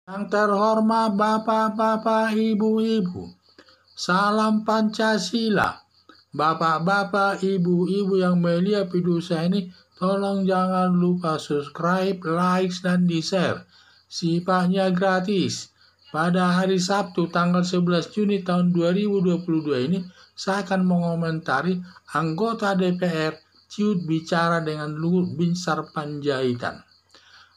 Yang terhormat Bapak-bapak, Ibu-ibu, salam Pancasila. Bapak-bapak, Ibu-ibu yang melihat video saya ini, tolong jangan lupa subscribe, like, dan di-share. Sifatnya gratis. Pada hari Sabtu tanggal 11 Juni tahun 2022 ini, saya akan mengomentari anggota DPR ciut bicara dengan Luhut Binsar Panjaitan.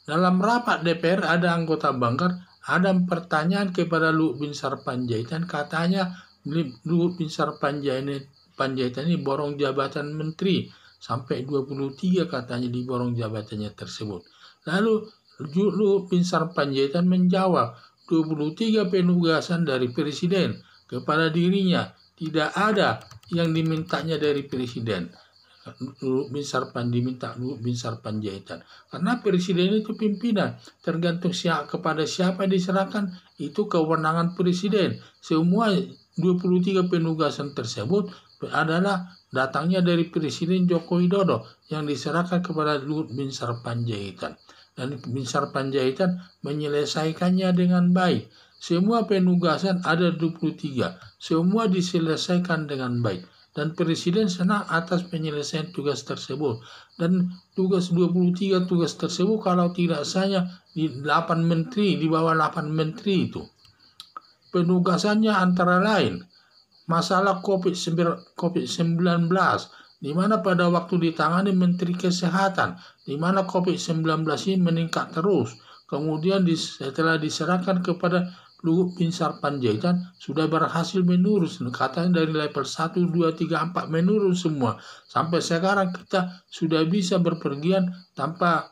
Dalam rapat DPR ada anggota banggar, ada pertanyaan kepada Luhut Binsar Panjaitan, katanya Luhut Binsar Panjaitan ini borong jabatan menteri, sampai 23 katanya diborong jabatannya tersebut. Lalu Luhut Binsar Panjaitan menjawab, 23 penugasan dari presiden kepada dirinya, tidak ada yang dimintanya dari presiden. Luhut Binsar Panjaitan, karena presiden itu pimpinan, tergantung kepada siapa diserahkan, itu kewenangan presiden. Semua 23 penugasan tersebut adalah datangnya dari Presiden Joko Widodo yang diserahkan kepada Luhut Binsar Panjaitan, dan Binsar Panjaitan menyelesaikannya dengan baik. Semua penugasan ada 23, semua diselesaikan dengan baik. Dan Presiden senang atas penyelesaian tugas tersebut. Dan tugas 23 tugas tersebut kalau tidak saja di 8 menteri, di bawah 8 menteri itu. Penugasannya antara lain masalah COVID-19, di mana pada waktu ditangani Menteri Kesehatan, di mana COVID-19 ini meningkat terus. Kemudian setelah diserahkan kepada Luhut Binsar Panjaitan, sudah berhasil menurun, katanya dari level 1, 2, 3, 4 menurun semua. Sampai sekarang kita sudah bisa berpergian tanpa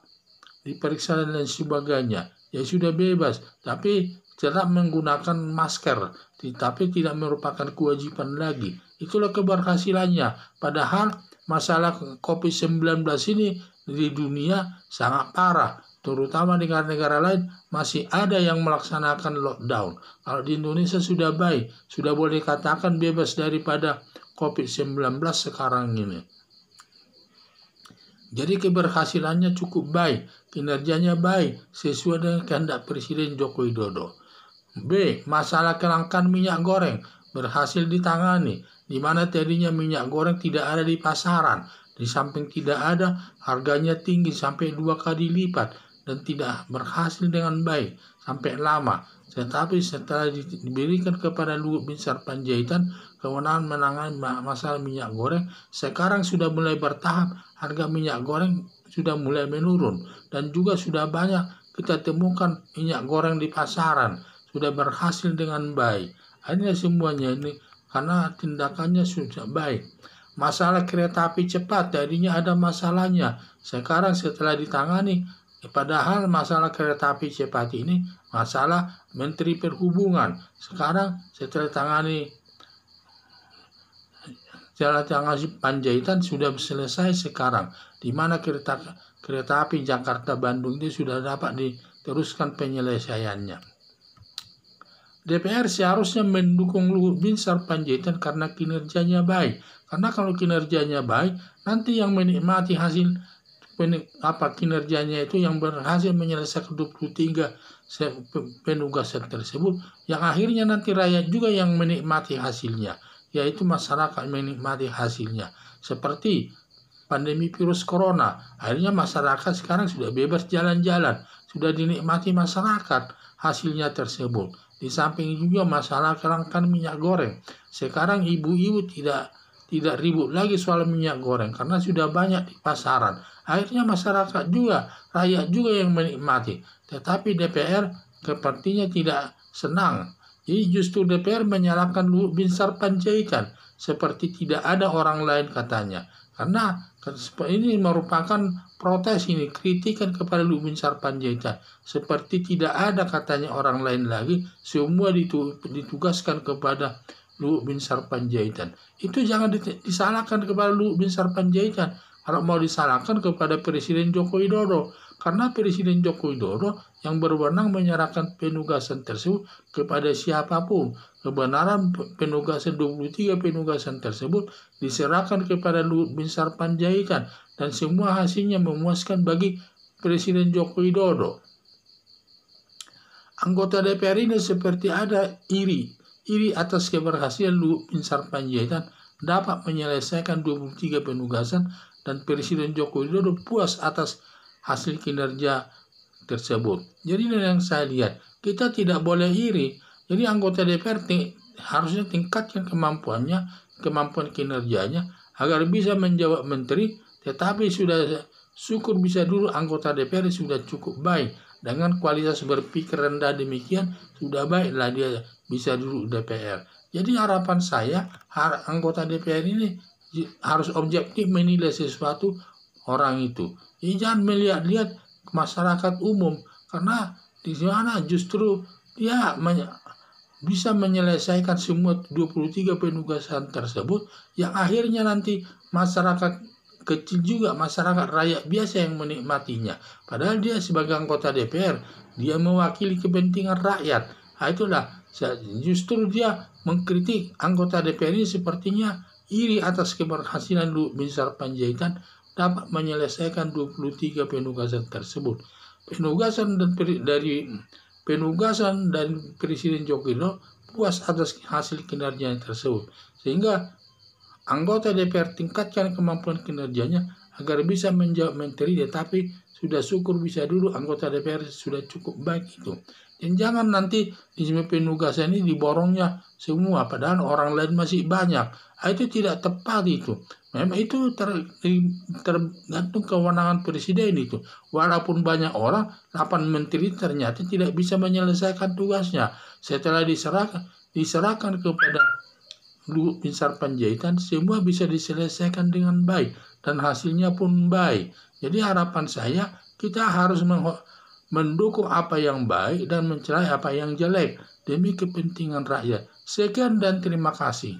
diperiksa dan lain sebagainya. Ya sudah bebas, tapi tetap menggunakan masker, tapi tidak merupakan kewajiban lagi. Itulah keberhasilannya. Padahal masalah COVID-19 ini di dunia sangat parah. Terutama di negara-negara lain masih ada yang melaksanakan lockdown. Kalau di Indonesia sudah baik, sudah boleh katakan bebas daripada COVID-19 sekarang ini. Jadi keberhasilannya cukup baik, kinerjanya baik, sesuai dengan kehendak Presiden Joko Widodo. B. Masalah kelangkaan minyak goreng berhasil ditangani, di mana tadinya minyak goreng tidak ada di pasaran. Di samping tidak ada, harganya tinggi sampai 2 kali lipat dan tidak berhasil dengan baik sampai lama. Tetapi setelah diberikan kepada Luhut Binsar Panjaitan kewenangan menangani masalah minyak goreng, sekarang sudah mulai bertahap, harga minyak goreng sudah mulai menurun, dan juga sudah banyak kita temukan minyak goreng di pasaran, sudah berhasil dengan baik. Hanya semuanya ini karena tindakannya sudah baik. Masalah kereta api cepat tadinya ada masalahnya, sekarang setelah ditangani, padahal masalah kereta api cepat ini masalah Menteri Perhubungan. Sekarang setelah tangani Panjaitan sudah selesai sekarang, di mana kereta api Jakarta Bandung ini sudah dapat diteruskan penyelesaiannya. DPR seharusnya mendukung Luhut Binsar Panjaitan karena kinerjanya baik. Karena kalau kinerjanya baik, nanti yang menikmati hasil kinerjanya itu yang berhasil menyelesaikan 23 penugasan tersebut, yang akhirnya nanti rakyat juga yang menikmati hasilnya, yaitu masyarakat menikmati hasilnya. Seperti pandemi virus corona, akhirnya masyarakat sekarang sudah bebas jalan-jalan, sudah dinikmati masyarakat hasilnya tersebut. Di samping juga masalah kelangkaan minyak goreng, sekarang ibu-ibu tidak ribut lagi soal minyak goreng karena sudah banyak di pasaran. Akhirnya masyarakat juga, rakyat juga yang menikmati. Tetapi DPR sepertinya tidak senang. Jadi justru DPR menyalahkan Luhut Binsar Panjaitan seperti tidak ada orang lain katanya. Karena ini merupakan protes, ini kritikan kepada Luhut Binsar Panjaitan. Seperti tidak ada katanya orang lain lagi, semua ditugaskan kepada Luhut Binsar Panjaitan. Itu jangan disalahkan kepada Luhut Binsar Panjaitan. Kalau mau disalahkan kepada Presiden Joko Widodo, karena Presiden Joko Widodo yang berwenang menyerahkan penugasan tersebut kepada siapapun. Kebenaran penugasan 23 penugasan tersebut diserahkan kepada Luhut Binsar Panjaitan, dan semua hasilnya memuaskan bagi Presiden Joko Widodo. anggota DPR ini seperti ada iri atas keberhasilan Luhut Binsar Panjaitan dapat menyelesaikan 23 penugasan dan Presiden Joko Widodo puas atas hasil kinerja tersebut. Jadi ini yang saya lihat, kita tidak boleh iri. Jadi anggota DPR harusnya tingkatkan kemampuan kinerjanya agar bisa menjawab menteri, tetapi sudah syukur bisa dulu anggota DPR sudah cukup baik. Dengan kualitas berpikir rendah demikian, sudah baiklah dia bisa duduk DPR. Jadi harapan saya, anggota DPR ini harus objektif menilai sesuatu orang itu. Jadi jangan melihat-lihat masyarakat umum, karena di sana justru dia bisa menyelesaikan semua 23 penugasan tersebut, yang akhirnya nanti masyarakat kecil juga, masyarakat rakyat biasa yang menikmatinya. Padahal dia sebagai anggota DPR, dia mewakili kepentingan rakyat. Nah, itulah justru dia mengkritik anggota DPR ini sepertinya iri atas keberhasilan Luhut Binsar Panjaitan dapat menyelesaikan 23 penugasan tersebut. Penugasan dari Presiden Joko Widodo puas atas hasil kinerja tersebut. Sehingga anggota DPR tingkatkan kemampuan kinerjanya agar bisa menjawab menteri, tetapi sudah syukur bisa dulu anggota DPR sudah cukup baik itu. Dan jangan nanti di penugasan ini diborongnya semua, padahal orang lain masih banyak. Itu tidak tepat itu. Memang itu tergantung kewenangan presiden itu. Walaupun banyak orang, 8 menteri ternyata tidak bisa menyelesaikan tugasnya. Setelah diserahkan kepada Luhut Binsar Panjaitan, semua bisa diselesaikan dengan baik dan hasilnya pun baik. Jadi harapan saya, kita harus mendukung apa yang baik dan mencela apa yang jelek demi kepentingan rakyat. Sekian dan terima kasih.